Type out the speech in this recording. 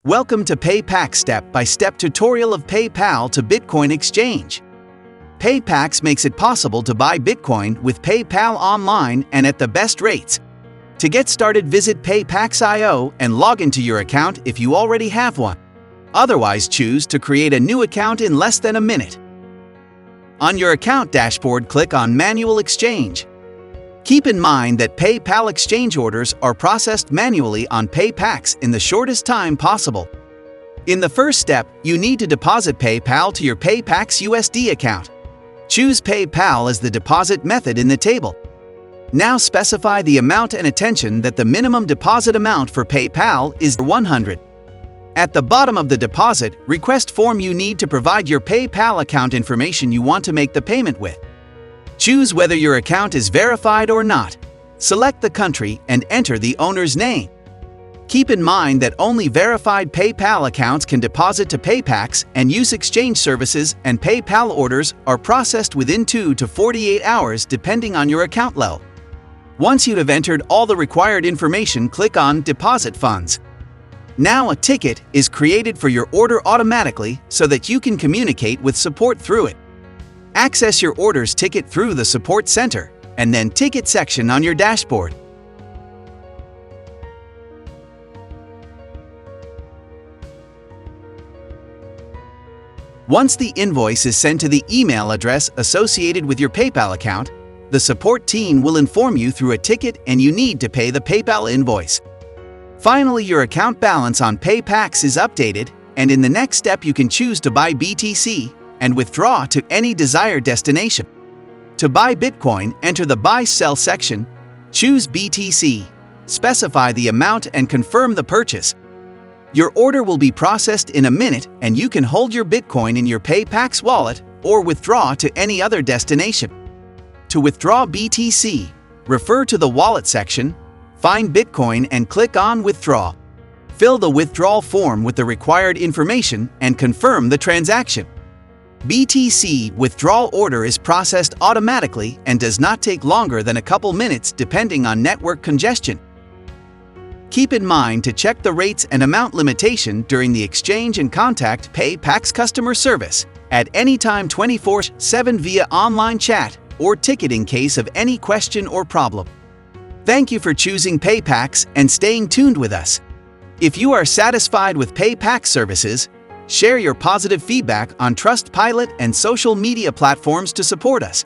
Welcome to PayPax step-by-step tutorial of PayPal to Bitcoin exchange. PayPax makes it possible to buy Bitcoin with PayPal online and at the best rates. To get started, visit PayPax.io and log into your account if you already have one. Otherwise, choose to create a new account in less than a minute. On your account dashboard, click on Manual Exchange. Keep in mind that PayPal exchange orders are processed manually on PayPax in the shortest time possible. In the first step, you need to deposit PayPal to your PayPax USD account. Choose PayPal as the deposit method in the table. Now specify the amount and attention that the minimum deposit amount for PayPal is $100. At the bottom of the deposit request form, you need to provide your PayPal account information you want to make the payment with. Choose whether your account is verified or not. Select the country and enter the owner's name. Keep in mind that only verified PayPal accounts can deposit to PayPax and use exchange services, and PayPal orders are processed within 2 to 48 hours depending on your account level. Once you have entered all the required information, click on Deposit Funds. Now a ticket is created for your order automatically so that you can communicate with support through it. Access your order's ticket through the Support Center and then Ticket section on your dashboard. Once the invoice is sent to the email address associated with your PayPal account, the support team will inform you through a ticket and you need to pay the PayPal invoice. Finally, your account balance on PayPax is updated, and in the next step you can choose to buy BTC and withdraw to any desired destination. To buy Bitcoin, enter the Buy/Sell section, choose BTC, specify the amount and confirm the purchase. Your order will be processed in a minute and you can hold your Bitcoin in your PayPax wallet or withdraw to any other destination. To withdraw BTC, refer to the Wallet section, find Bitcoin and click on Withdraw. Fill the withdrawal form with the required information and confirm the transaction. BTC withdrawal order is processed automatically and does not take longer than a couple minutes depending on network congestion. Keep in mind to check the rates and amount limitation during the exchange and contact PayPax customer service at any time 24/7 via online chat or ticket in case of any question or problem. Thank you for choosing PayPax and staying tuned with us. If you are satisfied with PayPax services, share your positive feedback on Trustpilot and social media platforms to support us.